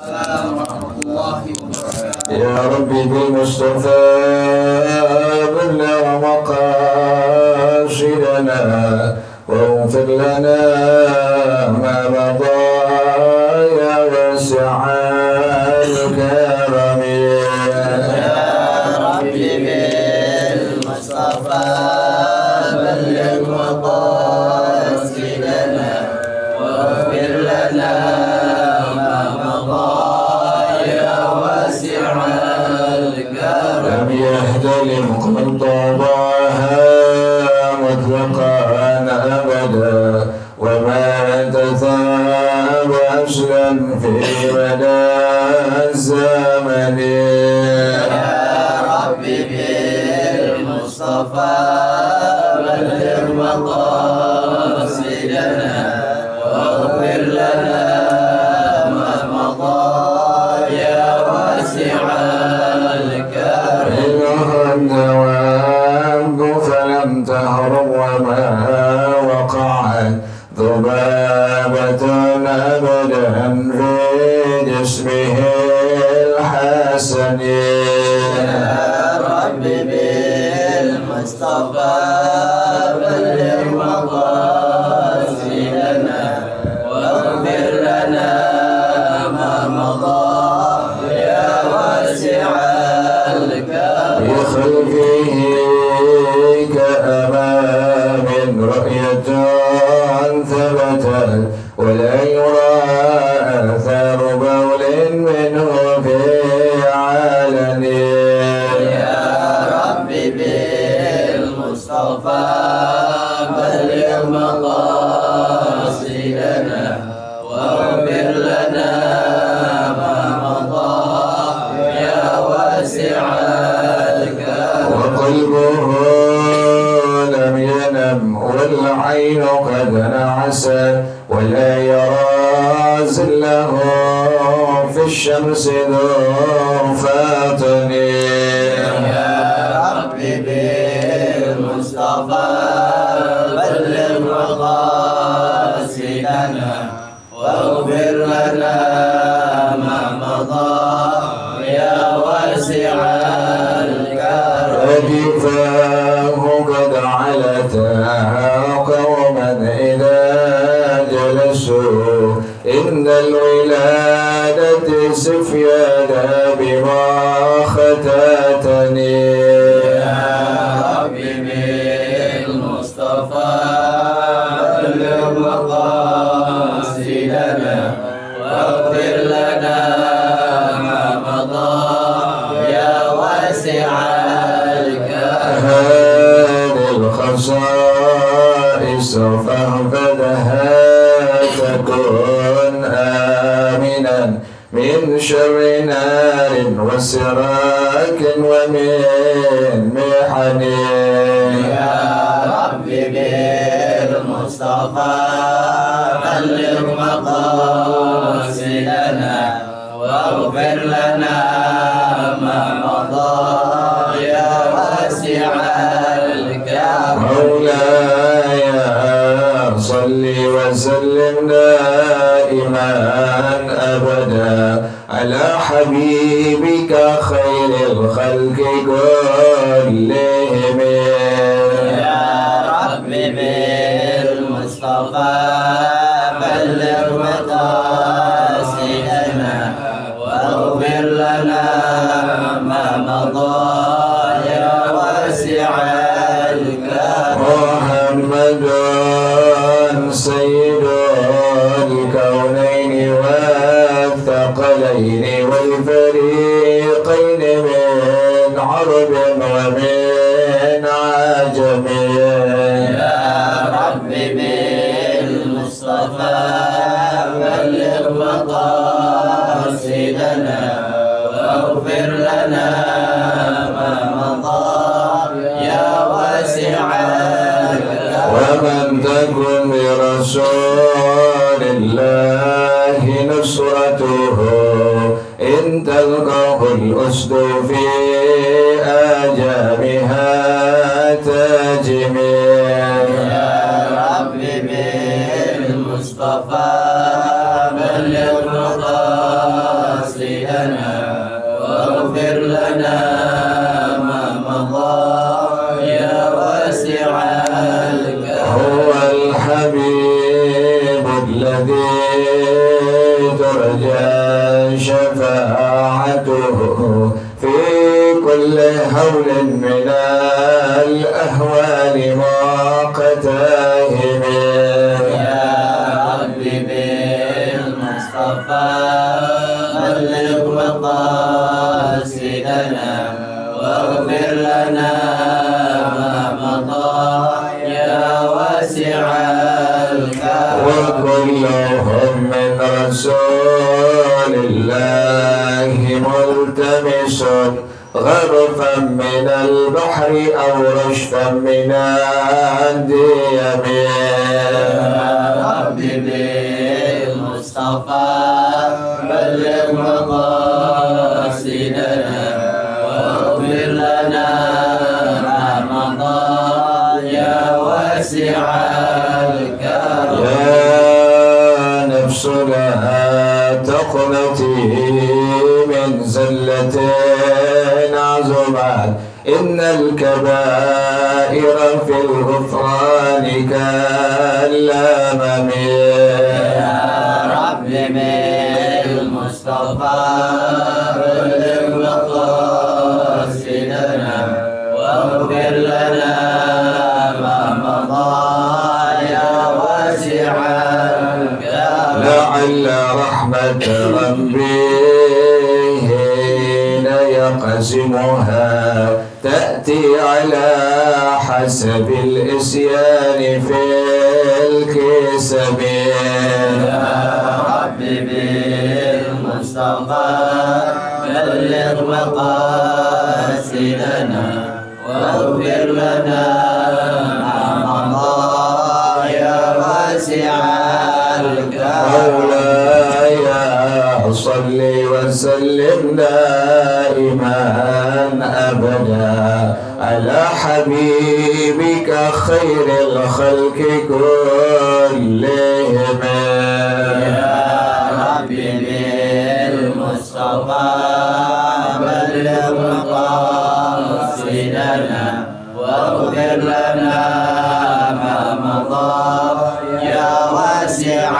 السلام ورحمة الله وبركاته. يا ربي بالمصطفى بلغ مقاصدنا واغفر لنا ما مضى يا واسع الكرم. يا ربي بالمصطفى بلغ مقاصدنا واغفر لنا ما مضى يا واسع الكرم. لم يهد لمقتضاها مطلقا أبدا وما تثاب أصلا في مدى الزمن. يا ربي بالمصطفى بلغ مقاصدنا واغفر لنا ما مضى يا واسع الكرم. إنها الدواب فلم تهرب وما وقعت ذبابة أبدا في جسمه الحسن. يا ربي بالمصطفى بلغ مقاصدنا واغفر لنا ما مضى يا واسع الكرم. بخلفه كأمام رؤية ثبتت ولا يرى آثار بول منه في علن. يا ربي بالمصطفى بلغ مقاصدنا واغفر لنا ما مضى يا واسع الكرم. وقلبه لم ينم والعين قد نعست ولا يرى زله في الشمس ذو فاطن. يا ربي بالمصطفى بلغ مقاصدنا واغفر لنا ما مضى يا واسع الكرم. ردفاه قد علتا قوما إذا جلسوا إن الولادة سفيانا بما ختاتني. يا ربي بالمصطفى بلغ مقاصدنا واغفر لنا ما مضى يا واسع الكرم. هذه الخصائص فاحفظها تكن آمنا من شر نار وسراك ومن محن. يا ربي بالمصطفى بلغ مقاصدنا واغفر لنا ما مضى يا واسع الكرم. مولاي صل وسلم دائما أبدا على حبيبك خير الخلق كلهم. يا ربي بالمصطفى بلغ مقاصدنا واغفر لنا ما مضى يا واسع الكرم. محمد سيد الكونين والثقلين والفريقين من عرب ومن عجم. يا ربي بالمصطفى بلغ مقاصدنا واغفر لنا ما مضى يا واسع الكرم. ومن تكن برسول الله نصرته إن تلقاه الأسد في آجامها تاجم. يا ربي بالمصطفى بلغ مقاصدنا مقاصدنا واغفر لنا ما مضى يا واسع الكرم. هو الحبيب الذي ترجى شفاعته في كل هول من الأهوال وقتائهم. يا ربي بالمصطفى بلغ مقاصدنا واغفر لنا ما مضى يا واسع الكرم. وكلهم من رسول الله ملتمس غرفا من البحر أو رشفا من الديم. يا ربي بالمصطفى بلغ مقاصدنا واغفر لنا ما مضى يا واسع الكرم. يا نفس لا تقنطي من زلة عظمت إن الكبائر في الغفران كالأمم. يا رب بالمصطفى بلغ مقاصدنا واغفر لنا ما مضى يا واسع الكرم. لعل رحمة ربي حين يقسمها تأتي على حسب الإسيان في الكسب. يا رب بالمصطفى بلغ مقاصدنا واغفر لنا ما مضى يا واسع الكرم. مولاي صل وسلم دائما أبدا على حبيبك خير الخلق كلهم. يا رب بالمصطفى بلغ مقاصدنا واغفر لنا ما مضى يا واسع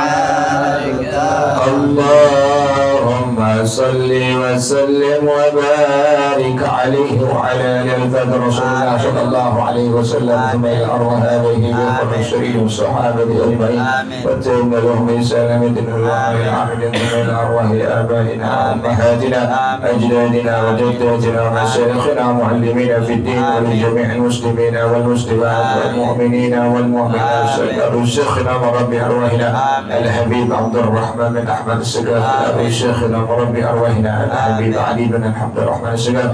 الكرم. اللهم صل وسلم وبارك عليه وعلى آل الفجر رسول الله صلى الله عليه وسلم ثم إلى أرواح آله والمرسلين والصحابة أجمعين واتبعنا لهم بإحسان من الله العاملين ثم إلى أرواح آبائنا وأمهاتنا أجدادنا وجداتنا ومشايخنا ومعلمينا في الدين ولجميع المسلمين والمسلمات والمؤمنين والمؤمنات سيدنا شيخنا ورب أرواحنا الحبيب عبد الرحمن بن أحمد السقاف أبي شيخنا وربي أرواحنا الحبيب علي بن عبد الرحمن السقاف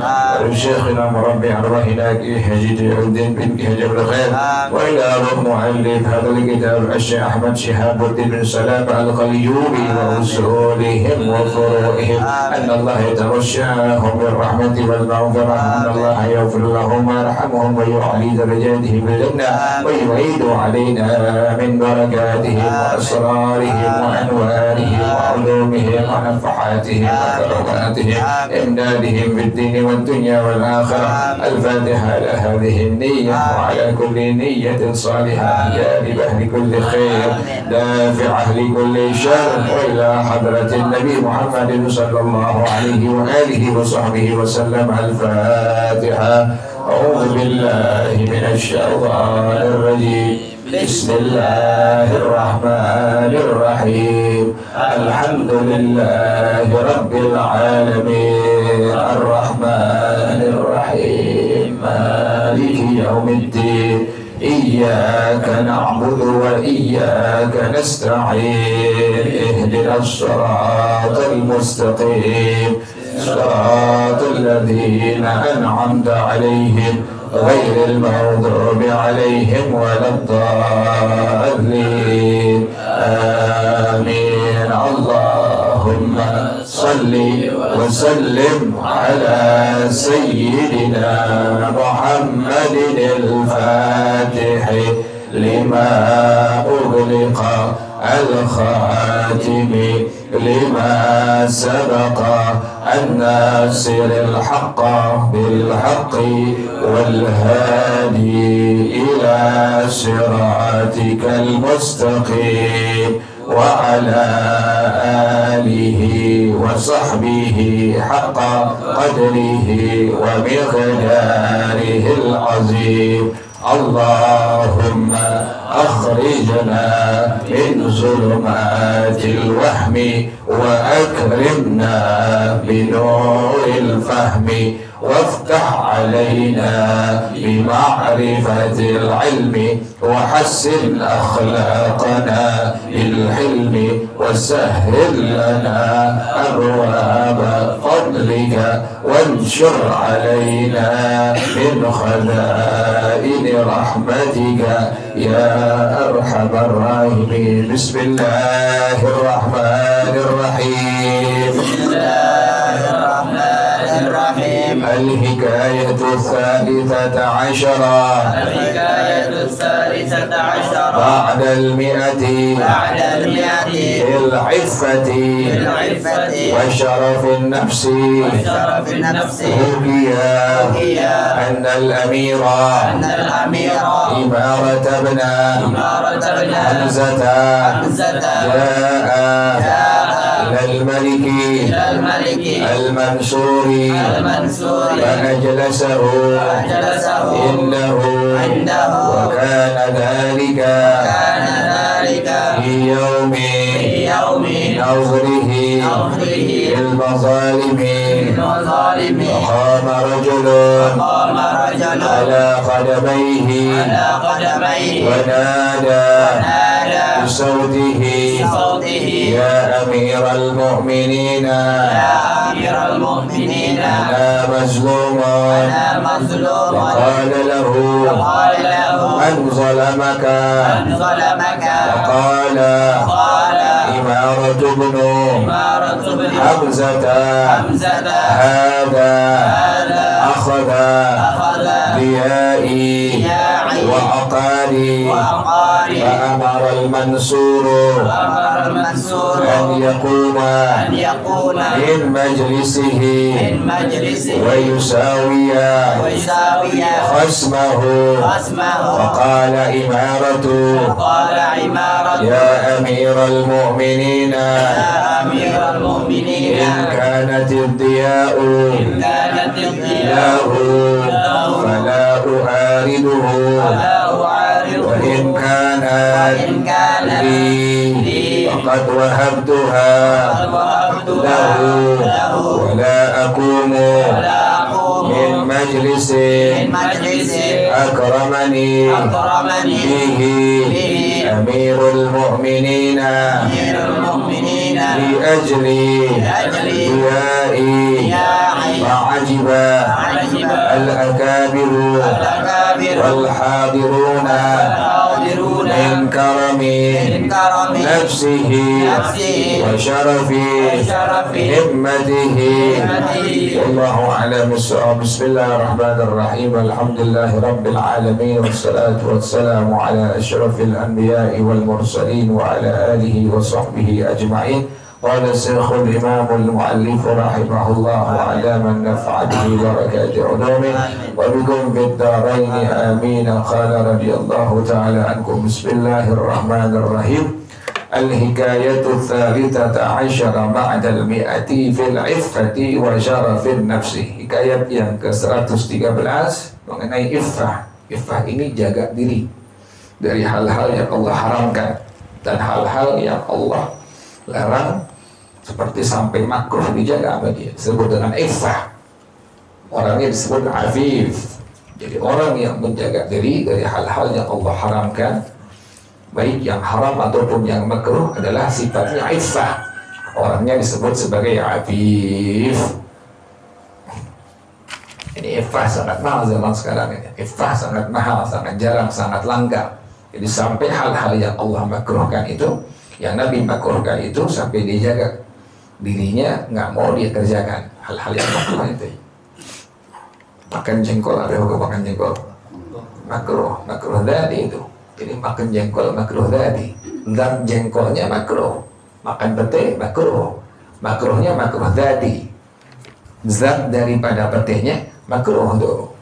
شيخنا وربي أرواحنا حجيج الدين بن كهجب الخير وإلى مؤلف هذا الكتاب الشيخ أحمد شهاب الدين بن سلام القليوبي وأصولهم وفروعهم أن الله يتغشاهم بالرحمة والمغفرة أن الله يغفر لهم ويرحمهم ويعلي درجاتهم بالجنة ويعيد علينا من بركاتهم وأسرارهم وأنوارهم وعلومهم ونفحاتهم وكراماتهم إمدادهم في الدين والدنيا والآخرة. الفاتحة على هذه النية وعلى كل نية صالحة جالبة لكل خير دافعة لكل شر وإلى حضرة النبي محمد صلى الله عليه وآله وصحبه وسلم. الفاتحة. أعوذ بالله من الشيطان الرجيم. بسم الله الرحمن الرحيم. الحمد لله رب العالمين الرحمن الرحيم مالك يوم الدين إياك نعبد وإياك نستعين اهدنا الصراط المستقيم صراط الذين أنعمت عليهم غير المغضوب عليهم ولا الضالين آمين. اللهم صل وسلم على سيدنا محمد الفاتح لما أغلق الخاتم لما سبق الناصر الحق بالحق والهادي إلى صراطك المستقيم وعلى آله وصحبه حق قدره ومقداره العظيم. اللهم أخرجنا من ظلمات الوهم وأكرمنا بنور الفهم وافتح علينا بمعرفة العلم وحسن أخلاقنا بالحلم وسهل لنا أبواب فضلك وانشر علينا من خزائن رحمتك يا أرحم الراحمين. بسم الله الرحمن الرحيم. الحكاية الثالثة عشرة بعد المئة العفة وشرف النفس حكي أن الأمير إمارة بن حمزة جاء إلى الملك المنصور فأجلسه عنده وكان ذلك في يوم نظره للمظالم وقام رجل على قدميه ونادى بصوته يا أمير المؤمنين أنا مظلوم. وقال له من ظلمك؟ وقال إمارة بن حمزة هذا أخذ ضيائي وعقاري فأمر المنصور أن يقوم من مجلسه ويساوي خصمه. وقال إمارة يا أمير المؤمنين إن كانت الضياء له فلا أعارضه وإن كانت لي فقد وهبتها له ولا أقوم من مجلس أكرمني فيه أمير المؤمنين لأجل دعائي فعجب الأكابر والحاضرون من كرم نفسه وشرف همته. والله أعلم الصواب. بسم الله الرحمن الرحيم. الحمد لله رب العالمين والصلاة والسلام على أشرف الأنبياء والمرسلين وعلى آله وصحبه أجمعين. قال الشيخ الإمام المؤلف رحمه الله وعلى من نفع به بركات علومه وبكم في الدارين آمين. قال رضي الله تعالى عنكم. بسم الله الرحمن الرحيم. الحكاية الثالثة عشر بعد المئة في العفة وشرف النفس. Hikayat yang ke-113 mengenai iffah. Iffah ini jaga diri dari hal-hal yang Allah haramkan dan hal-hal yang Allah larang, seperti sampai makruh dijaga sama dia, disebut dengan iffah. Orangnya disebut afif. Jadi orang yang menjaga diri dari hal-hal yang Allah haramkan, baik yang haram ataupun yang makruh, adalah sifatnya iffah. Orangnya disebut sebagai afif. Ini iffah sangat mahal zaman sekarang ini. Iffah sangat mahal, sangat jarang, sangat langka. Jadi sampai hal-hal yang Allah makruhkan itu, yang Nabi makruhkan itu, sampai dijaga dirinya, nggak mau dia kerjakan hal-hal yang makruh itu. Makan jengkol, ada hukum makan jengkol makruh tadi itu. Jadi makan jengkol makruh tadi. Zat jengkolnya makruh. Makan pete makruh. Makruhnya makruh tadi. Zat daripada petenya makruh tuh.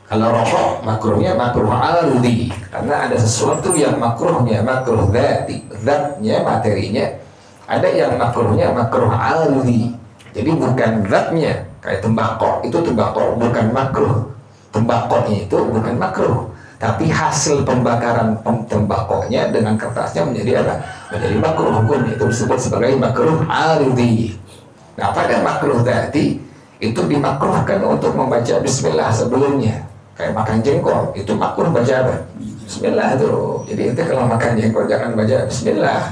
Kalau rokok makruhnya makruh arudi, karena ada sesuatu yang makruhnya makruh zati, zatnya materinya. Ada yang makruhnya makruh arudi. Jadi bukan zatnya, kayak tembakau, itu tembakau bukan makruh. Tembakonya itu bukan makruh, tapi hasil pembakaran tembakonya dengan kertasnya menjadi apa? Menjadi makruh hukumnya, itu disebut sebagai makruh arudi. Nah, pada makruh tadi itu dimakruhkan untuk membaca bismillah sebelumnya. Kayak makan jengkol, itu makruh baca apa? Bismillah tuh. Jadi itu kalau makan jengkol jangan baca bismillah.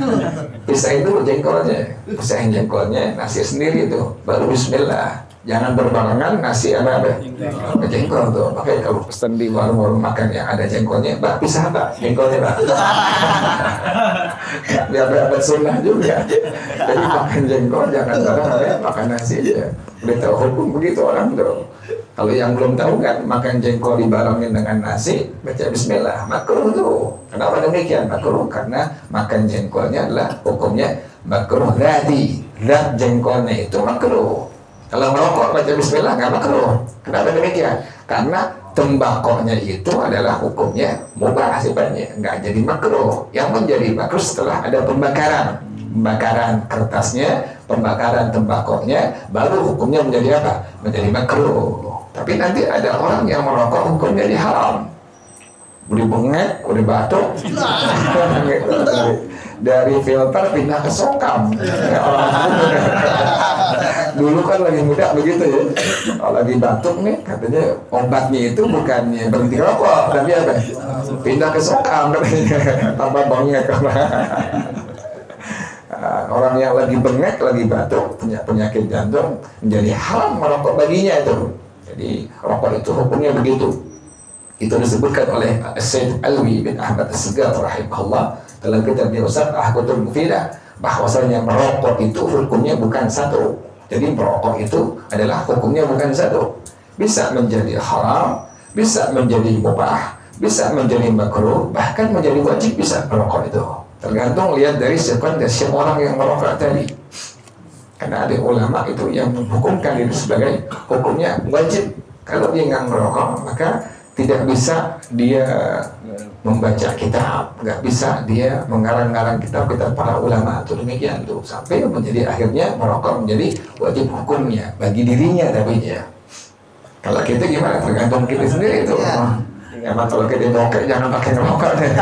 Pisahin dulu jengkolnya, pisahin jengkolnya, nasi sendiri tuh, baru bismillah. Jangan berbarengan nasi apa? Jengkol tuh. Makanya kalau pesan di warung-warung makan yang ada jengkolnya, Mbak pisah Mbak, jengkolnya Mbak. Biar dapat sunnah juga. Jadi makan jengkol jangan bareng makan nasi aja. Udah tahu hukum begitu orang tuh. Kalau yang belum tahu kan, makan jengkol dibarengin dengan nasi, baca bismillah, makruh tuh. Kenapa demikian? Makruh karena makan jengkolnya adalah hukumnya makruh zati. Zat jengkolnya itu makruh. Kalau merokok baca bismillah nggak makruh. Kenapa demikian? Karena tembakonya itu adalah hukumnya mubah sifatnya, nggak jadi makruh. Yang menjadi makruh setelah ada pembakaran kertasnya, pembakaran tembakonya, baru hukumnya menjadi apa? Menjadi makruh. Tapi nanti ada orang yang merokok hukumnya jadi haram. Udah bengek, udah batuk, dari filter pindah ke sokam. Dulu kan lagi muda begitu ya. Kalau lagi batuk nih, katanya obatnya itu bukannya berhenti rokok, tapi apa? Pindah ke sokam, katanya. Tambah bengek. Orang yang lagi bengek, lagi batuk, punya penyakit jantung, menjadi haram merokok baginya itu. Jadi rokok itu hukumnya begitu. Itu disebutkan oleh Syekh Alwi bin Ahmad As-Segaf rahimahullah dalam kitabnya Ustaz Ahqutul Mufidah, bahwasanya merokok itu hukumnya bukan satu. Jadi merokok itu adalah hukumnya bukan satu. Bisa menjadi haram, bisa menjadi mubah, bisa menjadi makruh, bahkan menjadi wajib bisa merokok itu. Tergantung lihat dari siapa orang yang merokok tadi. Karena ada ulama itu yang menghukumkan itu sebagai hukumnya wajib. Kalau dia nggak merokok, maka tidak bisa dia membaca kitab, nggak bisa dia mengarang-arang kitab-kitab para ulama itu demikian tuh, sampai menjadi akhirnya merokok menjadi wajib hukumnya bagi dirinya. Tapi ya kalau kita gimana, tergantung kita sendiri itu. Emang kalau kita bokeh jangan pakai rokok deh.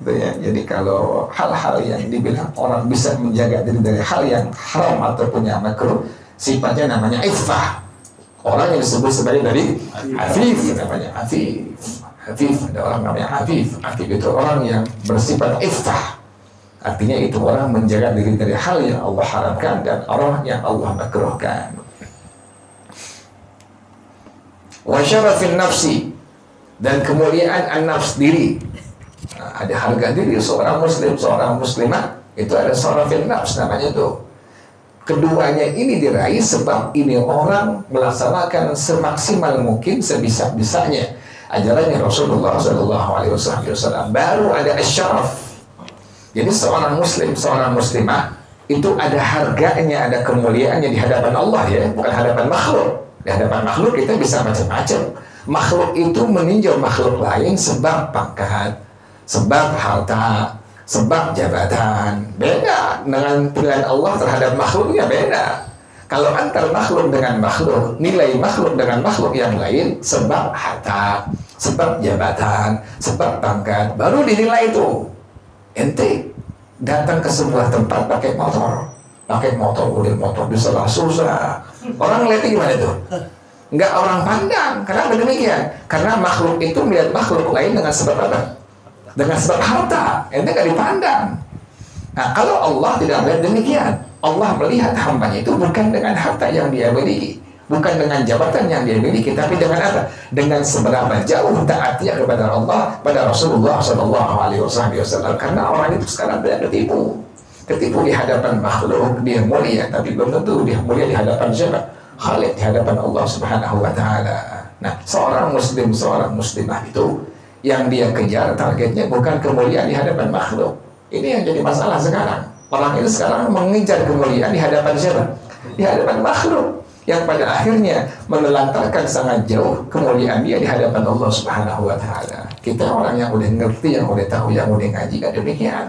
Gitu ya. Jadi kalau hal-hal yang dibilang orang bisa menjaga diri dari hal yang haram ataupun yang makruh, sifatnya namanya iffah. Orang yang disebut sebagai dari afif, namanya afif. Afif, ada orang namanya afif. Afif itu orang yang bersifat iffah. Artinya itu orang menjaga diri dari hal yang Allah haramkan dan orang yang Allah makruhkan. Wa syarafin nafsi, dan kemuliaan an-nafs diri. Nah, ada harga diri seorang muslim, seorang muslimah, itu ada syarafin nafs namanya itu. Keduanya ini diraih sebab ini orang melaksanakan semaksimal mungkin, sebisa-bisanya ajarannya Rasulullah SAW. Baru ada asyaraf. Jadi seorang muslim, seorang muslimah itu ada harganya, ada kemuliaannya di hadapan Allah ya, bukan hadapan makhluk. Di hadapan makhluk kita bisa macam-macam. Makhluk itu meninjau makhluk lain sebab pangkat, sebab harta, sebab jabatan. Beda dengan pilihan Allah terhadap makhluknya, beda. Kalau antar makhluk dengan makhluk, nilai makhluk dengan makhluk yang lain, sebab harta, sebab jabatan, sebab pangkat, baru dinilai itu. Ente datang ke sebuah tempat pakai motor, udah motor diselah susah. Orang ngeliatnya gimana itu? Enggak orang pandang. Kenapa demikian? Karena makhluk itu melihat makhluk lain dengan sebab apa? Dengan sebab harta, ente gak dipandang. Nah, kalau Allah tidak melihat demikian, Allah melihat hambanya itu bukan dengan harta yang dia miliki, bukan dengan jabatan yang dia miliki, tapi dengan apa? Dengan seberapa jauh taatnya kepada Allah, pada Rasulullah SAW. Karena orang itu sekarang tidak ketipu di hadapan makhluk, dia mulia, tapi belum tentu dia mulia di hadapan siapa? Khalik, di hadapan Allah Subhanahu Wa Taala. Nah, seorang muslim, seorang muslimah itu Yang dia kejar targetnya bukan kemuliaan di hadapan makhluk. Ini yang jadi masalah sekarang. Orang itu sekarang mengejar kemuliaan di hadapan siapa? Di hadapan makhluk, yang pada akhirnya menelantarkan sangat jauh kemuliaan dia di hadapan Allah Subhanahu wa taala. Kita orang yang udah ngerti, yang udah tahu, yang udah ngaji, kan demikian.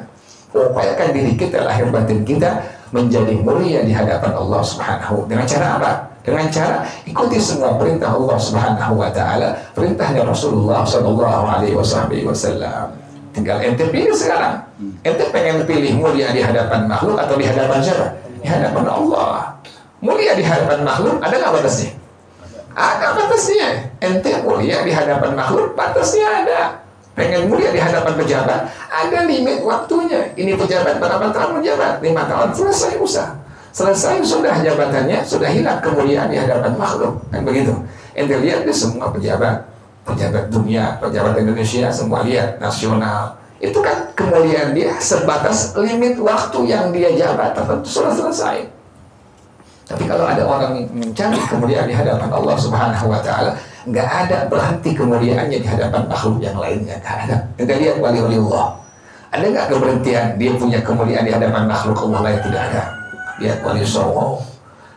Upayakan diri kita, lahir batin kita menjadi mulia di hadapan Allah Subhanahu. Dengan cara apa? Dengan cara ikuti semua perintah Allah Subhanahu wa taala, perintahnya Rasulullah sallallahu alaihi wasallam. Tinggal ente pilih sekarang. Ente pengen pilih mulia di hadapan makhluk atau di hadapan siapa? Di hadapan Allah. Mulia di hadapan makhluk ada nggak batasnya? Ada batasnya. Ente mulia di hadapan makhluk, batasnya ada. Pengen mulia di hadapan pejabat, ada limit waktunya. Ini pejabat berapa tahun menjabat? 5 tahun, selesai usah. Selesai sudah jabatannya, sudah hilang kemuliaan di hadapan makhluk. Kan begitu. Ente lihat di semua pejabat dunia, pejabat Indonesia, semua lihat, nasional. Itu kan kemuliaan dia sebatas limit waktu yang dia jabat, tertentu sudah selesai. Tapi kalau ada orang yang mencari kemuliaan di hadapan Allah Subhanahu wa taala, nggak ada berhenti kemuliaannya di hadapan makhluk yang lainnya, nggak ada. Kita lihat wali-wali Allah, ada nggak keberhentian dia punya kemuliaan di hadapan makhluk Allah lain? Tidak ada. Lihat Wali Songo,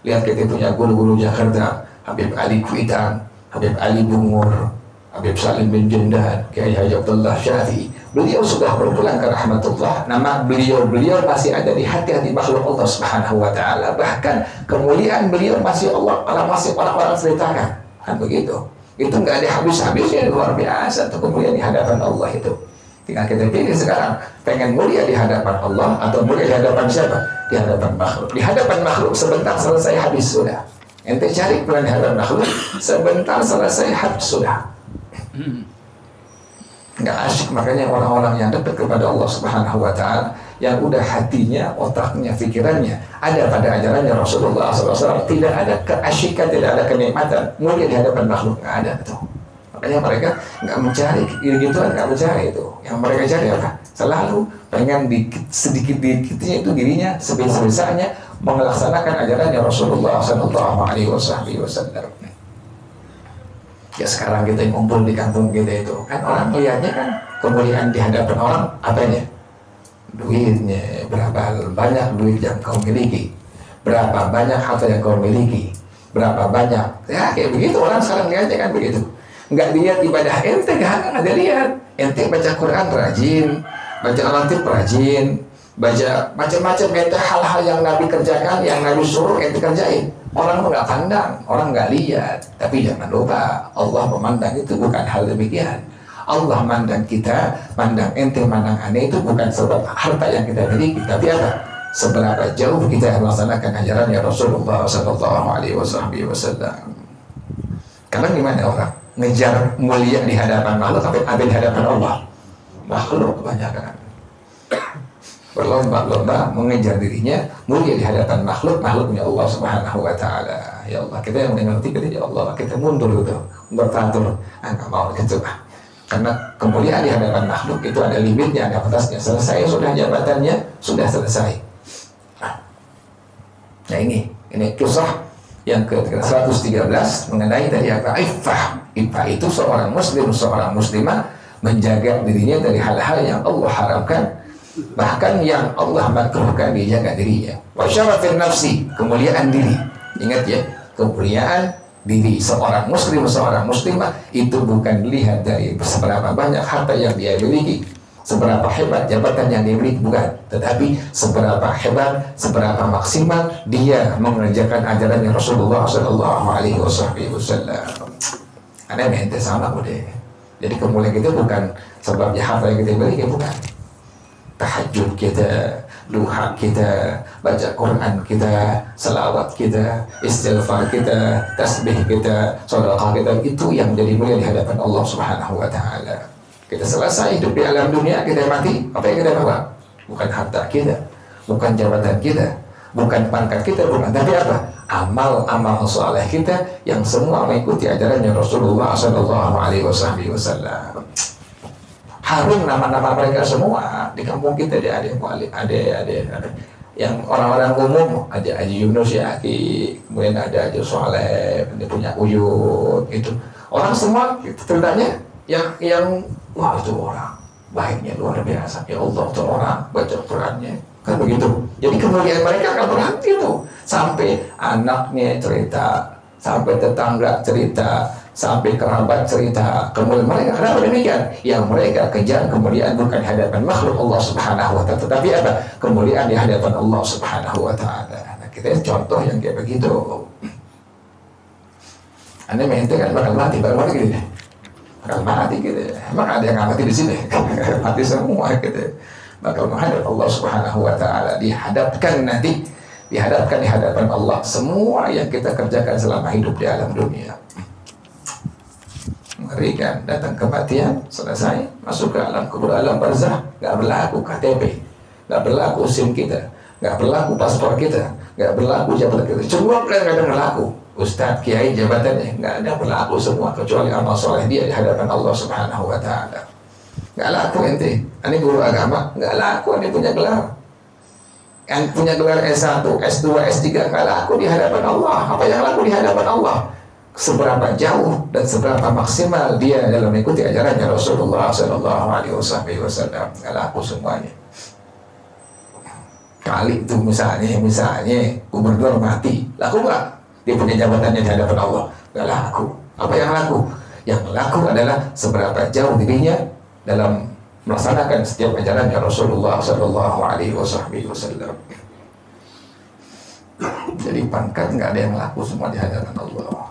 lihat kita punya guru-guru Jakarta, Habib Ali Kuitang, Habib Ali Bungur, Habib Salim bin Jundan, Kiai Haji Abdullah Syafi'i. Beliau sudah berpulang ke rahmatullah. Nama beliau masih ada di hati-hati makhluk Allah Subhanahu wa taala. Bahkan kemuliaan beliau masih masih orang-orang ceritakan. Kan begitu. Itu nggak ada habis-habisnya, luar biasa tuh kemuliaan di hadapan Allah itu. Tinggal kita pilih sekarang, pengen mulia di hadapan Allah atau mulia di hadapan siapa? Di hadapan makhluk. Di hadapan makhluk sebentar selesai habis sudah. Ente cari pelan di hadapan makhluk, sebentar selesai habis sudah. Nggak asyik. Makanya orang-orang yang dekat kepada Allah Subhanahu wa taala, yang udah hatinya, otaknya, pikirannya ada pada ajarannya Rasulullah SAW, tidak ada keasyikan, tidak ada kenikmatan mulia di hadapan makhluk, nggak ada tuh. Makanya mereka nggak mencari gituan, nggak mencari itu. Yang mereka cari apa? Selalu pengen sedikit-dikitnya itu dirinya sebisa-bisanya melaksanakan ajarannya Rasulullah SAW. Ya sekarang kita ngumpul di kampung kita itu, kan orang melihatnya kan kemuliaan di hadapan orang apanya? Duitnya, berapa banyak duit yang kau miliki, berapa banyak harta yang kau miliki, berapa banyak. Ya kayak begitu orang sekarang lihatnya kan begitu. Nggak lihat ibadah ente, nggak ada lihat. Ente baca Quran rajin, baca Al-Fatih rajin, baca macam-macam ente hal-hal yang Nabi kerjakan, yang Nabi suruh ente kerjain. Orang nggak pandang, orang nggak lihat. Tapi jangan lupa, Allah memandang itu bukan hal demikian. Allah mandang kita, mandang ente, mandang aneh itu bukan sebab harta yang kita miliki, tapi apa? Seberapa jauh kita melaksanakan ajarannya Rasulullah SAW. Karena gimana orang ngejar mulia di hadapan makhluk, tapi di hadapan Allah makhluk kebanyakan berlomba-lomba mengejar dirinya mulia di hadapan makhluknya Allah Subhanahu wa taala. Ya Allah, kita yang mengerti kita, ya Allah, kita mundur gitu, bertatur, nggak mau gitu lah. Karena kemuliaan di hadapan makhluk itu ada limitnya, ada batasnya. Selesai sudah jabatannya, sudah selesai. Nah ini kisah yang ke-113 mengenai tadi apa? Iffah. Iffah itu seorang muslim, seorang muslimah menjaga dirinya dari hal-hal yang Allah haramkan, bahkan yang Allah makruhkan dia jaga dirinya. Wa syarafin nafsi, kemuliaan diri. Ingat ya, kemuliaan diri seorang muslim, seorang muslimah itu bukan dilihat dari seberapa banyak harta yang dia miliki, seberapa hebat jabatan yang dia miliki, bukan, tetapi seberapa hebat, seberapa maksimal dia mengerjakan ajarannya Rasulullah SAW. Karena mente sama udah. Jadi kemuliaan itu bukan sebabnya harta yang kita miliki, bukan. Tahajud kita, duha kita, baca Quran kita, salawat kita, istighfar kita, tasbih kita, sedekah kita, itu yang menjadi mulia di hadapan Allah Subhanahu wa taala. Kita selesai hidup di alam dunia, kita mati, apa yang kita bawa? Bukan harta kita, bukan jabatan kita, bukan pangkat kita, bukan, tapi apa? Amal-amal saleh kita yang semua mengikuti ajarannya Rasulullah SAW. Harum nama-nama mereka semua di kampung kita. Ada yang orang-orang umum, ada Haji Yunus Yaki, kemudian ada Haji Soleh, dia punya Uyut, itu orang semua ceritanya yang wah itu orang baiknya luar biasa, ya Allah itu orang baca Qurannya, kan begitu. Jadi kemuliaan mereka akan berhenti tuh, sampai anaknya cerita, sampai tetangga cerita, sampai kerabat cerita kemuliaan mereka. Kenapa demikian? Yang mereka kejar kemuliaan bukan di hadapan makhluk Allah Subhanahu wa ta'ala, tetapi apa? Kemuliaan di hadapan Allah Subhanahu wa ta'ala. Nah, kita contoh yang kayak begitu. Anda mente kan bakal mati gitu. Bakal mati gitu. Emang ada yang mati di sini? Mati semua gitu. Bakal menghadap Allah Subhanahu wa ta'ala, dihadapkan nanti, dihadapkan di hadapan Allah semua yang kita kerjakan selama hidup di alam dunia. Mengerikan, datang kematian, selesai, masuk ke alam kubur, alam barzah, gak berlaku KTP, gak berlaku SIM kita, gak berlaku paspor kita, gak berlaku jabatan kita, semua kadang-kadang berlaku. Ustadz, kiai, jabatannya nggak ada, berlaku semua kecuali amal soleh dia di hadapan Allah Subhanahu wa ta'ala. Nggak laku ente, ini guru agama, nggak laku, ini punya gelar, yang punya gelar S1, S2, S3, nggak laku di hadapan Allah. Apa yang laku di hadapan Allah? Seberapa jauh dan seberapa maksimal dia dalam mengikuti ajarannya Rasulullah Sallallahu Alaihi Wasallam. Nggak laku semuanya. Kali itu misalnya gubernur mati, laku nggak? Dia punya jabatannya di hadapan Allah, nggak laku. Apa yang laku? Yang laku adalah seberapa jauh dirinya dalam melaksanakan setiap ajarannya Rasulullah Sallallahu Alaihi Wasallam. Jadi pangkat nggak ada yang laku, semua di hadapan Allah.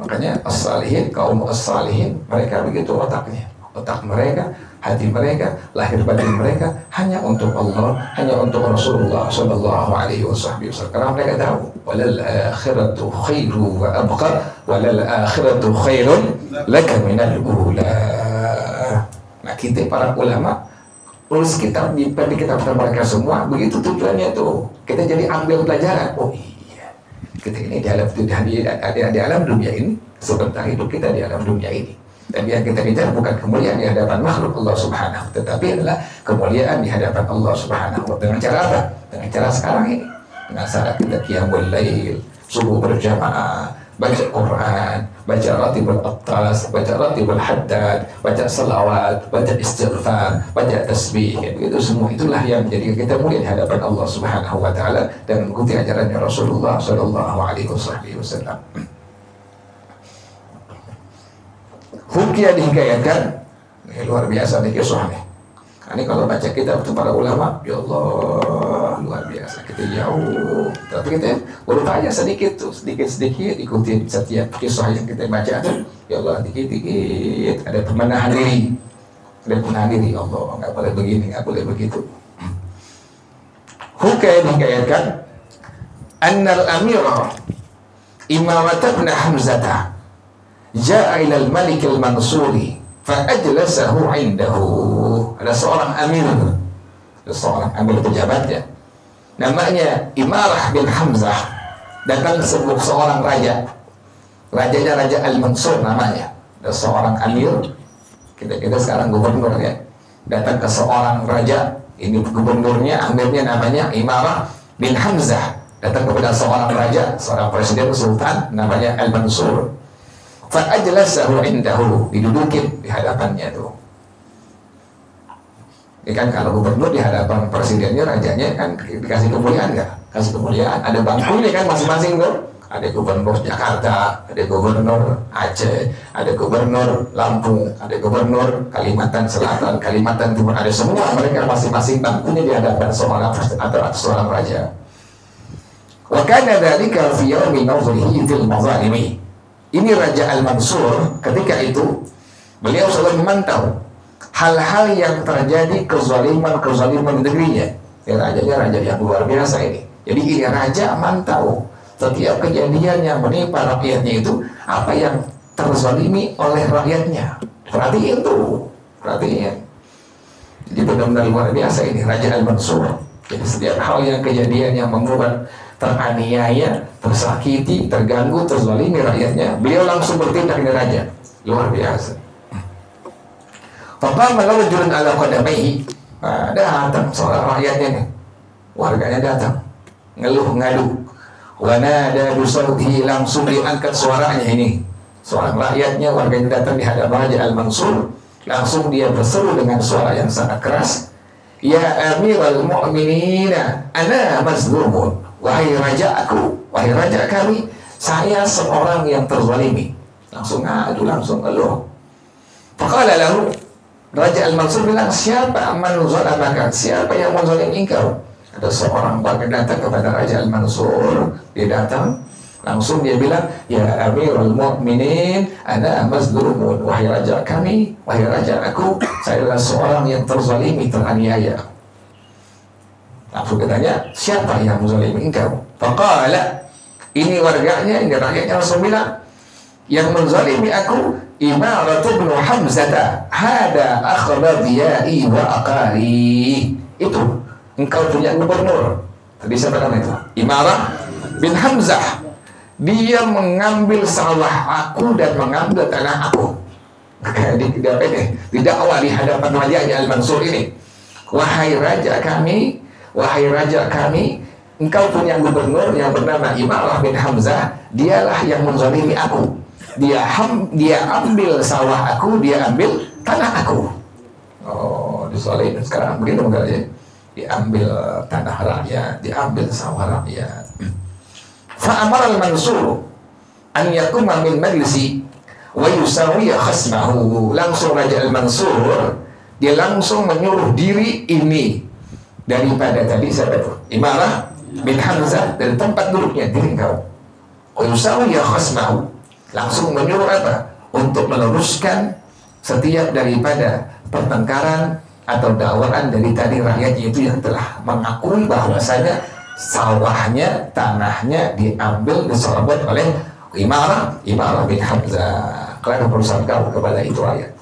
Makanya as-salihin, kaum as-salihin, mereka begitu otaknya. Otak mereka, hati mereka, lahir batin mereka hanya untuk Allah, hanya untuk Rasulullah Sallallahu Alaihi Wasallam. Karena mereka tahu, walal akhiratu khairu wa abqa, walal akhiratu khairun laka minal ula. Nah, kita para ulama tulis kitab di kitab mereka semua begitu tujuannya tuh. Kita jadi ambil pelajaran. Oh iya, kita ini di alam dunia ini, sebentar hidup kita di alam dunia ini. Dan yang kita kejar bukan kemuliaan di hadapan makhluk Allah Subhanahu, tetapi adalah kemuliaan di hadapan Allah Subhanahu. Dengan cara apa? Dengan cara sekarang ini, dengan cara kita qiyamul lail, subuh berjamaah, baca Quran, baca ratibul attas, baca ratibul haddad, baca salawat, baca istighfar, baca tasbih. Itu semua itulah yang menjadikan kita mulia di hadapan Allah Subhanahu wa ta'ala dan mengikuti ajarannya Rasulullah Sallallahu Alaihi Wasallam. Hukia dihikayatkan, luar biasa nih kisahnya. Ini kalau baca kitab itu para ulama, ya Allah, luar biasa. Kita jauh, tapi kita berupaya sedikit tuh, sedikit ikutin setiap kisah yang kita baca tuh. Ya Allah, dikit-dikit ada pemenahan diri, ya Allah, nggak boleh begini, nggak boleh begitu. Hukia dihikayatkan, annal amirah Imamat ibn Hamzah ja'a ilal Malik al-Mansuri fa'ajlasahu indahu. Ada seorang amir pejabat ya, namanya Imarah bin Hamzah, datang seorang rajanya Raja Al-Mansur namanya. Ada seorang amir, kita sekarang gubernur ya, datang ke seorang raja, ini gubernurnya, amirnya namanya Imarah bin Hamzah, datang kepada seorang raja, seorang presiden sultan namanya Al-Mansur. Fa'ajlasahu indahu, didudukin di hadapannya tuh. Ya kan kalau gubernur di hadapan presidennya, rajanya kan dikasih kemuliaan nggak? Kasih kemuliaan, ada bangkunya kan masing-masing tuh. Ada gubernur Jakarta, ada gubernur Aceh, ada gubernur Lampung, ada gubernur Kalimantan Selatan, Kalimantan Timur, ada semua mereka masing-masing bangkunya di hadapan seorang atau seorang raja. Wa kana dzalika fi yaumi nawzihi fil mazalimi. Ini Raja Al-Mansur ketika itu beliau selalu memantau hal-hal yang terjadi kezaliman negerinya. Ya, rajanya raja yang luar biasa ini. Jadi ini raja mantau setiap kejadian yang menimpa rakyatnya itu, apa yang terzalimi oleh rakyatnya. Perhatiin tuh, perhatiin. Jadi benar-benar luar biasa ini Raja Al-Mansur. Jadi setiap hal yang kejadian yang membuat teraniaya, tersakiti, terganggu, terzalimi rakyatnya, beliau langsung bertindak ini raja. Luar biasa. Faqama rajulun ala qadamaihi. Datang seorang rakyatnya nih, warganya datang, ngeluh ngadu. Wa nada bi sautihi, langsung diangkat suaranya ini. seorang rakyatnya, warganya datang di hadapan Raja Al-Mansur, langsung dia berseru dengan suara yang sangat keras, "Ya Amirul Mu'minin, ana mazlumun." Wahai raja aku, wahai raja kami, saya seorang yang terzalimi. Langsung ngadu, langsung ngeluh. Faqala lahu, Raja Al-Mansur bilang, "Siapa man zalamaka? Siapa yang menzalimi engkau?" Ada seorang warga datang kepada Raja Al-Mansur, dia datang, langsung dia bilang, "Ya Amirul Mu'minin, ana mazlumun." Wahai raja kami, wahai raja aku, saya adalah seorang yang terzalimi, teraniaya. Langsung ditanya, "Siapa yang menzalimi engkau?" Faqala, ini warganya, ini rakyatnya langsung bilang, "Yang menzalimi aku Imaratu bin Hamzah, hada akhradiyai wa aqari." Itu, engkau punya gubernur. Tadi siapa namanya itu? Imarah bin Hamzah. Dia mengambil sawah aku dan mengambil tanah aku. Didakwa di hadapan Raja Al-Mansur ini. Wahai raja kami, engkau punya gubernur yang bernama Imarah bin Hamzah. Dialah yang menzalimi aku. Dia ambil sawah aku, dia ambil tanah aku. Oh, disalahin sekarang begitu enggak? Diambil tanah rakyat, diambil sawah rakyat. Fa'amar al-Mansur an yakuma min majlisi wa yusawiya khasmahu. Langsung Raja Al-Mansur dia langsung menyuruh diri ini daripada tadi siapa itu? Imarah bin Hamzah, dari tempat duduknya diri kau. Wa yusawiya khasmahu. Langsung menyuruh apa? Untuk meluruskan setiap daripada pertengkaran atau dakwakan dari tadi rakyatnya itu yang telah mengakui bahwasanya sawahnya, tanahnya diambil, diserobot oleh Imarah bin Hamzah. Karena perusahaan kau kepada itu rakyat.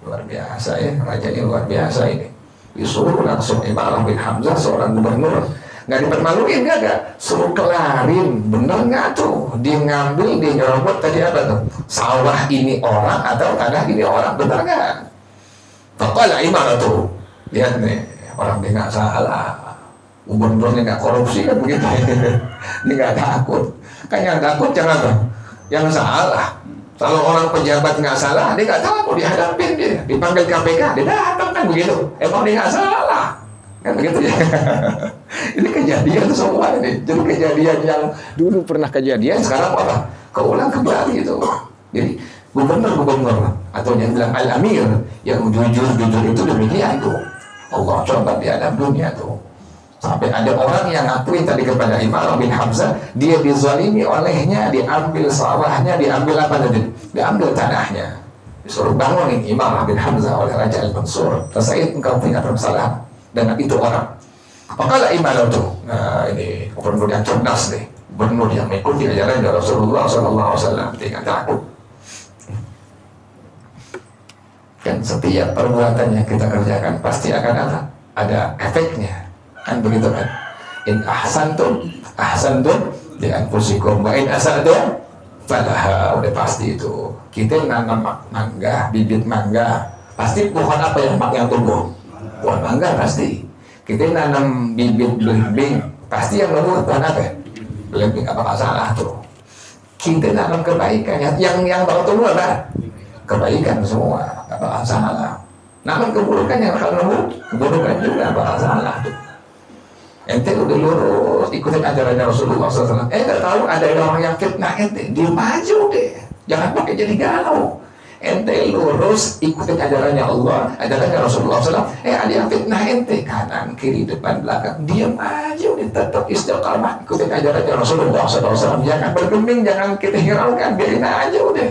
Luar biasa ya, raja ini luar biasa ini. Disuruh langsung Imarah bin Hamzah, seorang gubernur, nggak dipermaluin nggak, suruh kelarin, bener nggak tuh? Dia ngambil, dia nyerobot tadi apa tuh? Sawah ini orang atau tanah ini orang, bener nggak? Faqala Imarah tuh, lihat nih, orang dia nggak salah, gubernurnya nggak korupsi kan begitu, dia nggak takut. Kan yang takut jangan apa? Yang salah. Kalau orang pejabat nggak salah, dia nggak takut, dihadapin dia, dipanggil KPK, dia datang kan begitu. Emang dia nggak salah. Kan begitu ya. Ini kejadian semua ini. Jadi kejadian yang dulu pernah kejadian, sekarang apa? Keulang kembali itu. Jadi gubernur atau yang bilang al-amir yang jujur itu demikian tuh. Allah coba di alam dunia tuh. Sampai ada orang yang ngakuin tadi kepada Imarah bin Hamzah, dia dizalimi olehnya, diambil sawahnya, diambil apa tadi? Diambil tanahnya. Disuruh bangunin Imarah bin Hamzah oleh Raja Al-Mansur. Selesai engkau punya permasalahan dengan itu orang. Apakah Imarah tuh? Nah ini gubernur yang cerdas nih, gubernur yang mengikuti ajaran dari Rasulullah SAW, tidak takut. Dan setiap perbuatan yang kita kerjakan pasti akan ada efeknya, kan begitu kan? In ahsantum li anfusikum wa in asatum falaha. Udah pasti itu. Kita nanam mangga, bibit mangga, pasti pohon apa yang tumbuh? Pohon mangga pasti. Kita nanam bibit belimbing, pasti yang tumbuh pohon apa? Belimbing, apa salah tuh? Kita nanam kebaikan, yang bakal tumbuh apa? Kebaikan semua, apa bakal salah. Namun keburukan yang bakal tumbuh, keburukan juga bakal salah tuh. Ente udah lurus, ikutin ajarannya Rasulullah SAW. Nggak tahu ada orang yang fitnah ente, dia maju deh. Jangan pakai jadi galau. Ente lurus, ikutin ajarannya Allah, ajarannya Rasulullah SAW. Ada yang fitnah ente, kanan, kiri, depan, belakang, dia maju deh, tetap istiqamah, ikutin ajarannya Rasulullah SAW. Jangan bergeming, jangan kita hiraukan, biarin aja udah.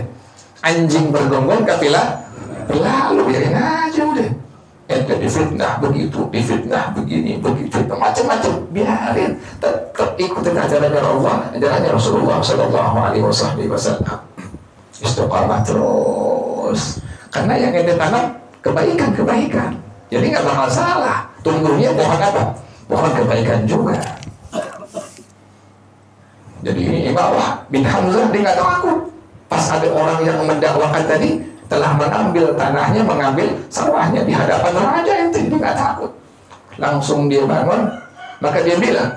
Anjing bergonggong, kafilah berlalu, biarin aja udah. Ente difitnah begitu, difitnah begini, begitu, macam-macam, biarin, tetap ikutin ajarannya Allah, ajarannya Rasulullah SAW. Istiqamah terus, karena yang ente tanam kebaikan, jadi nggak bakal salah. Tumbuhnya pohon apa? Pohon kebaikan juga. Jadi ini Imarah bin Hamzah dia nggak takut. Pas ada orang yang mendakwakan tadi telah mengambil tanahnya, mengambil sawahnya di hadapan raja, ente dia nggak takut. Langsung dia bangun, maka dia bilang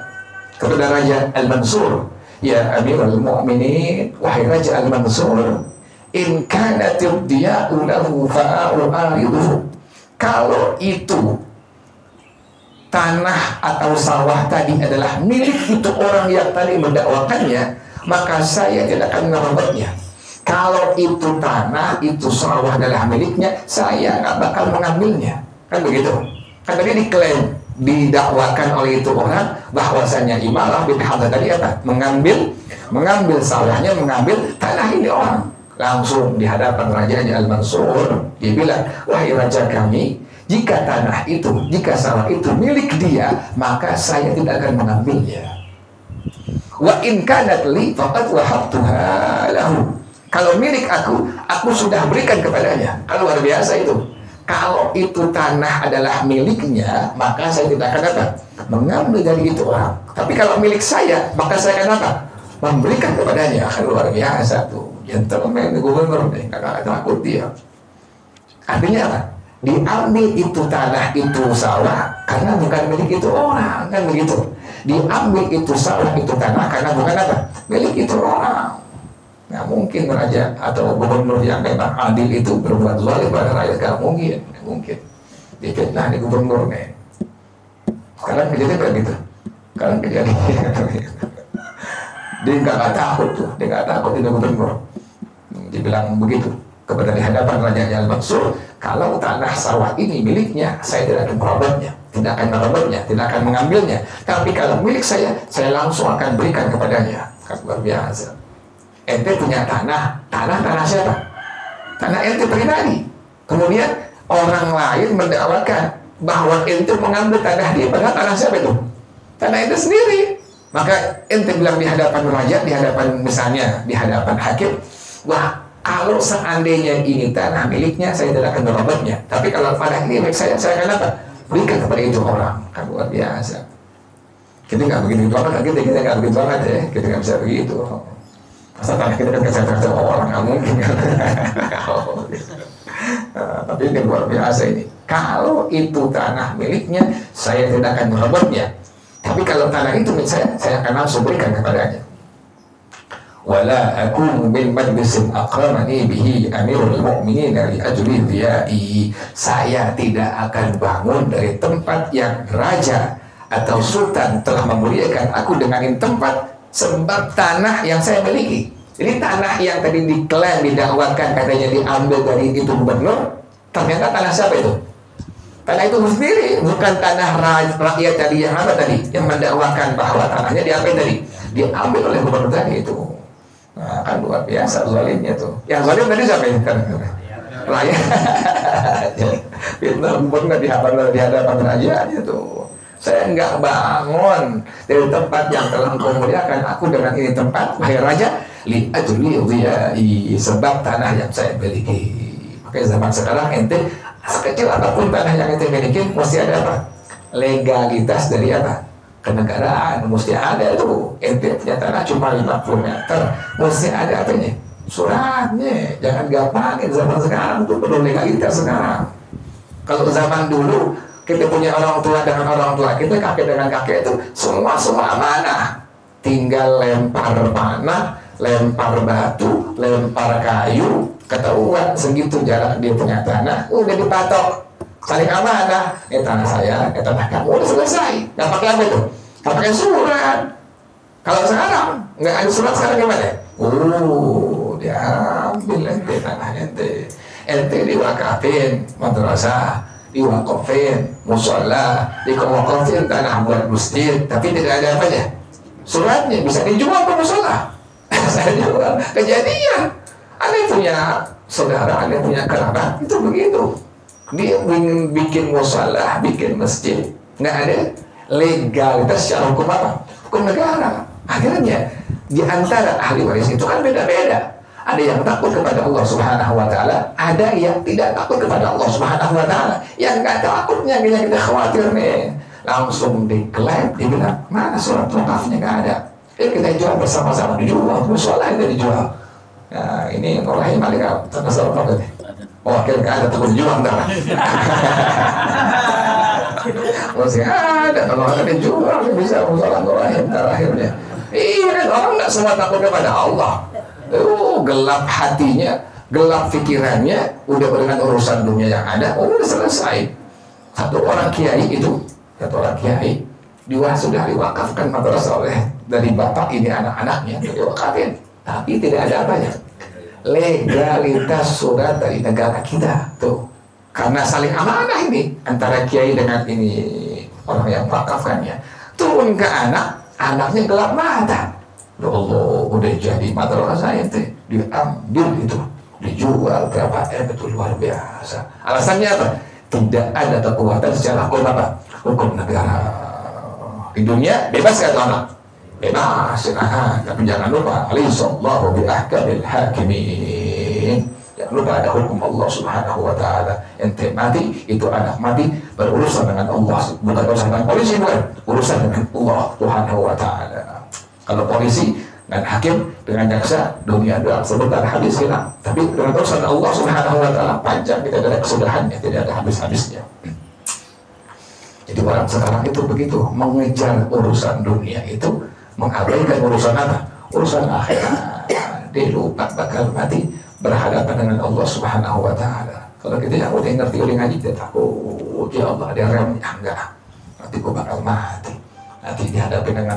kepada Raja Al-Mansur, Ya Amirul Mu'minin, wahai Raja Al-Mansur, in kanatid diya'u lahu fa'ariduhu. Kalau itu tanah atau sawah tadi adalah milik itu orang yang tadi mendakwakannya, maka saya tidak akan merebutnya. Kalau itu tanah, itu sawah adalah miliknya, saya nggak bakal mengambilnya. Kan begitu. Kan tadi diklaim, didakwakan oleh itu orang bahwasanya Imalah bin Hamzah tadi apa? Mengambil sawahnya, mengambil tanah ini orang. Langsung di hadapan rajanya Al-Mansur, dia bilang, wahai raja kami, jika tanah itu, jika sawah itu milik dia, maka saya tidak akan mengambilnya. Wa in kanat li faqad wahabtuha lahu. Kalau milik aku sudah berikan kepadanya. Kan luar biasa itu. Kalau itu tanah adalah miliknya, maka saya tidak akan apa? Mengambil dari itu orang. Tapi kalau milik saya, maka saya akan apa? Memberikan kepadanya. Kan luar biasa tuh. Gentleman gubernur deh, nggak takut dia. Artinya apa? Diambil itu tanah, itu sawah, karena bukan milik itu orang, kan begitu. Diambil itu sawah, itu tanah, karena bukan apa? Milik itu orang. Nggak mungkin raja atau gubernur yang memang adil itu berbuat zalim pada rakyat. Nggak mungkin. Difitnah di gubernur nih. Sekarang kejadian kayak gitu. Sekarang kejadian. Dia nggak takut tuh, dia nggak takut itu gubernur. Dibilang begitu kepada di hadapan Raja Al-Mansur, kalau tanah sawah ini miliknya, saya tidak akan merobotnya, tidak akan mengambilnya. Tapi kalau milik saya langsung akan berikan kepadanya. Kan luar biasa. Ente punya tanah siapa? Tanah ente pribadi. Kemudian orang lain mendakwakan bahwa ente mengambil tanah dia, padahal tanah siapa itu? Tanah ente sendiri. Maka ente bilang di hadapan raja, di hadapan misalnya, di hadapan hakim, wah, kalau seandainya ini tanah miliknya, saya tidak akan merobotnya. Tapi kalau tanah ini milik saya akan apa? Berikan kepada itu orang. Kan luar biasa. Kita nggak begitu banget, kita nggak begitu banget ya. Kita nggak bisa begitu. Masa tanah kita kan kasih orang, nggak mungkin kan. Tapi ini luar biasa ini. Kalau itu tanah miliknya, saya tidak akan merobotnya. Tapi kalau tanah itu milik saya akan langsung berikan kepadanya. Wala akunu bil majlisin aqramani bihi Amirul Mu'minin li ajli dhiyai. Saya tidak akan bangun dari tempat yang raja atau sultan telah memuliakan aku dengan tempat sebab tanah yang saya miliki. Jadi tanah yang tadi diklaim, didakwakan katanya diambil dari itu gubernur, ternyata tanah siapa itu? Tanah itu sendiri, bukan tanah rakyat tadi yang apa tadi? Yang mendakwakan bahwa tanahnya diambil tadi, diambil oleh gubernur tadi itu. Nah, kan luar biasa zalimnya tuh. Yang zalim tadi siapa ini? Rakyat. Fitnah gubernur di hadapan raja itu. Saya enggak bangun dari tempat yang telah engkau muliakan aku dengan ini tempat, wahai raja, li ajli dhiyai, sebab tanah yang saya miliki. Makanya zaman sekarang ente sekecil apapun tanah yang ente miliki mesti ada apa? Legalitas dari apa? Kenegaraan mesti ada tuh. Ente punya tanah cuma 50 meter, mesti ada apanya? Suratnya. Jangan gampangin zaman sekarang tuh perlu legalitas sekarang. Kalau zaman dulu kita punya orang tua dengan orang tua kita, kakek dengan kakek itu semua amanah. Tinggal lempar panah, lempar batu, lempar kayu, ketahuan segitu jarak dia punya tanah, udah dipatok, saling amanah. Tanah saya, tanah kamu, udah selesai. Nggak pakai apa itu? Nggak pakai surat. Kalau sekarang nggak ada surat, sekarang gimana? Diambil ente tanah ente diwakafin madrasah, diwakafin musola, diwakafin tanah buat masjid, tapi tidak ada apanya, suratnya. Bisa dijual ke musola. Saya jual. Kejadian ada punya saudara, ada punya kerabat itu begitu, dia bikin musola, bikin masjid, nggak ada legalitas secara hukum apa? Hukum negara. Akhirnya di antara ahli waris itu kan beda-beda. Ada yang takut kepada Allah Subhanahu wa Ta'ala, ada yang tidak takut kepada Allah Subhanahu wa Ta'ala. Yang nggak takutnya, kita khawatir nih, langsung diklaim, dibilang mana surat wakafnya, nggak ada. Kita jual bersama-sama, dijual, musola itu dijual. Nah ini ngolahin balik apa? Terkesal apa gitu? Oh akhirnya nggak ada, takut dijual ntar. Masih ada, kalau ada dijual bisa musola ngolahin ntar akhirnya. Iya kan, orang semua takut kepada Allah. Gelap hatinya, gelap pikirannya, udah dengan urusan dunia yang ada, udah selesai. Satu orang kiai sudah diwakafkan madrasah oleh dari bapak ini anak-anaknya, diwakafin, tapi tidak ada apanya, legalitas surat dari negara kita tuh, karena saling amanah ini antara kiai dengan ini orang yang wakafkannya, turun ke anaknya gelap mata. Allah, udah jadi madrasah itu diambil itu, dijual berapa itu luar biasa. Alasannya apa? Tidak ada kekuatan secara hukum negara. Di dunia bebas kata anak, bebas, tapi jangan lupa alisallahu bi ahkamil hakimin. Jangan lupa ada hukum Allah Subhanahu wa taala. Ente mati, itu anak mati, berurusan dengan Allah, bukan urusan dengan polisi, bukan urusan dengan Allah Subhanahu wa taala. Kalau polisi dan hakim dengan jaksa, dunia doang sebentar habis hilang. Tapi dengan urusan Allah Subhanahu wa taala panjang, tidak ada kesudahannya, tidak ada habis-habisnya. Jadi orang sekarang itu begitu, mengejar urusan dunia itu, mengabaikan urusan apa? Urusan akhirat. Dia lupa bakal mati berhadapan dengan Allah Subhanahu wa taala. Kalau kita yang udah ngerti, udah ngaji, dia takut, ya Allah ada remnya, enggak. Nanti gua bakal mati. Nanti dihadapi dengan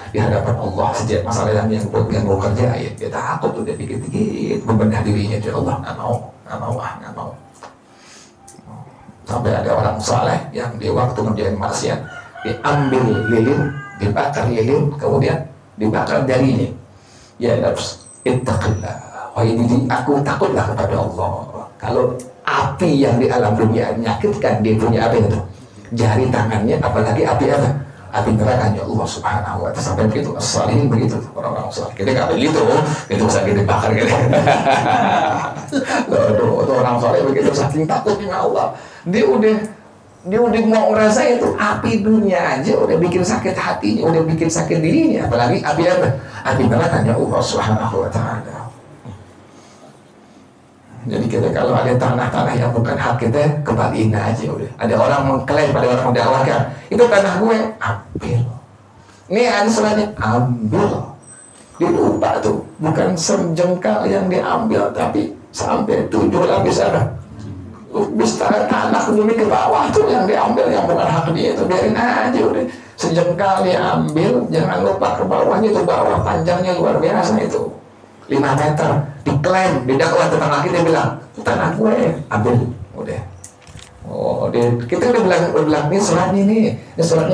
di hadapan Allah sejak masalah yang mau kerjain, dia takut, udah dikit-dikit membedah dirinya, ya Allah nggak mau. Sampai ada orang saleh yang di waktu ngerjain maksiat diambil lilin, dibakar lilin, kemudian dibakar jarinya. Ya nafs, ittaqillah. Wah ini aku takutlah kepada Allah. Kalau api yang di alam dunia menyakitkan, dia punya apa itu? Jari tangannya, apalagi api apa? Api neraka, ya Allah Subhanahu wa ta'ala. Sampai begitu, as-salihin begitu, orang-orang saleh. Kita nggak begitu, itu sakit dibakar gitu. Itu orang saleh begitu, saking takutnya Allah. Dia udah mau ngerasain itu api dunia aja, udah bikin sakit hatinya, udah bikin sakit dirinya, apalagi api apa? Api neraka, ya Allah Subhanahu wa ta'ala. Jadi kita kalau ada tanah-tanah yang bukan hak kita, kembaliin aja udah. Ada orang mengklaim, pada orang mendakwakan, itu tanah gue, ambil. Ini ada suratnya, ambil. Dia lupa tuh, bukan sejengkal yang diambil, tapi sampai 7 lapis apa? Bis tanah bumi ke bawah tuh yang diambil, yang bukan hak dia itu, biarin aja udah. Sejengkal diambil, jangan lupa ke bawahnya itu, bawah panjangnya luar biasa itu. 5 meter, diklaim, didakwa tetangga kita bilang, tanah gue, ambil, udah. Oh, kita udah bilang, ini suratnya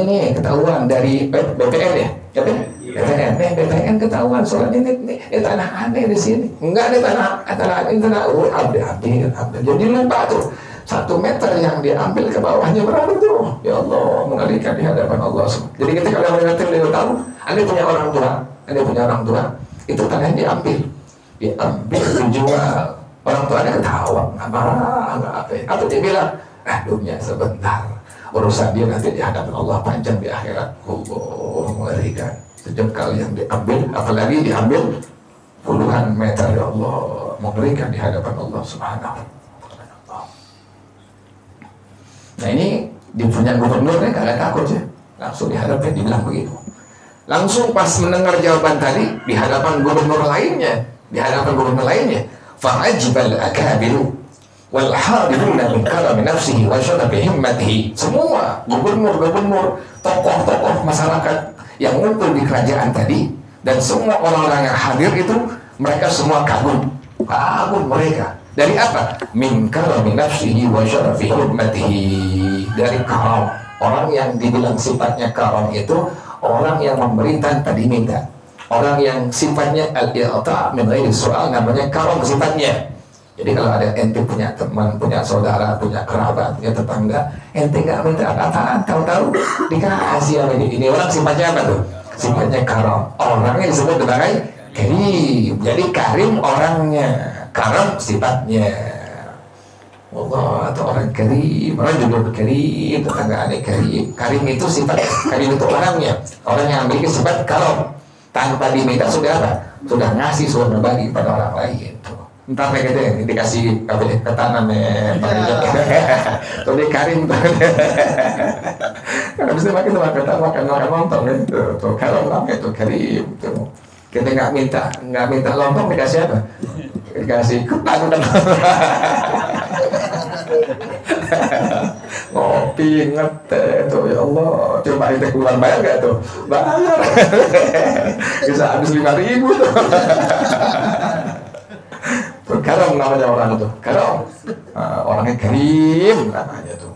nih, ketahuan dari BPN ya, BPN ketahuan suratnya ini tanah aneh di sini, enggak ada tanah ini ambil. Jadi lupa tuh, 1 meter yang diambil ke bawahnya berapa tuh? Ya Allah, mengerikan di hadapan Allah. Jadi kita kalau mengerti, dia tahu, Anda punya orang tua, itu tanahnya diambil, dijual. Orang tuanya ketawa, nggak marah, nggak apa. Atau dia bilang, dunia sebentar, urusan dia nanti di hadapan Allah panjang di akhirat. Allah, mengerikan. Sejengkal yang diambil, apalagi diambil puluhan meter, ya Allah, mengerikan di hadapan Allah Subhanahu wa ta'ala. Nah ini dia punya gubernurnya kagak takut ya, langsung dihadapin, dibilang begitu. Langsung pas mendengar jawaban tadi di hadapan gubernur lainnya, fa'ajibal akabiru wal hadiruna min karami nafsihi wa syarafi himmatihi. Semua gubernur, tokoh-tokoh masyarakat yang ngumpul di kerajaan tadi dan semua orang-orang yang hadir itu, mereka semua kagum mereka. Dari apa? Min karami nafsihi wa syarafi himmatihi. Dari karam. Orang yang dibilang sifatnya karam itu orang yang memberi tanpa diminta, orang yang sifatnya al-i'ta' min ghairi soal, namanya karam sifatnya. Jadi kalau ada ente punya teman, punya saudara, punya kerabat, punya tetangga, ente nggak minta apa-apaan, tahu-tahu dikasih ini orang sifatnya apa tuh? Sifatnya karam. Orangnya disebut sebagai karim. Jadi karim orangnya, karam sifatnya. Allah, atau orang karim, orang juga karim, tetangga aneh karim. Karim itu sifat, karim itu orangnya, orang yang memiliki sifat karam, tanpa diminta sudah apa? Sudah ngasih, sudah berbagi pada orang lain. Entar mereka itu dikasih apa ya, ketanam ya, tuh dia karim tuh. Karena bisa makin makan nonton kan, tuh karam namanya tuh karim tuh. Kita nggak minta lontong, dikasih apa? Dikasih ketan kan. Ngopi ngeteh tuh, ya Allah, coba kita keluar bayar nggak tuh? Bayar. Bisa habis 5.000 tuh. Tuh karam namanya orang itu, karam. Orangnya karim namanya tuh.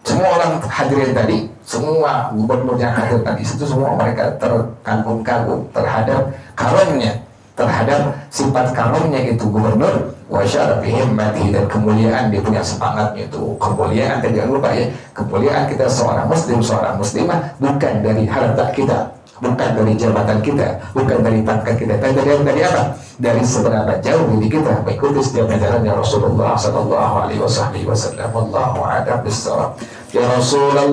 Semua orang hadirin tadi, semua gubernur yang hadir tadi itu semua mereka terkagum-kagum terhadap karamnya, terhadap sifat karamnya itu gubernur, wa syarafi himmatihi, dan kemuliaan dia punya semangatnya itu. Kemuliaan, jangan lupa ya, kemuliaan kita seorang muslim, seorang muslimah bukan dari harta kita, bukan dari jabatan kita, bukan dari pangkat kita, tapi dari apa? Dari seberapa jauh diri kita mengikuti setiap ajarannya Rasulullah sallallahu alaihi wasallam. Wallahu a'lam bissawab. Ya Rasulullah.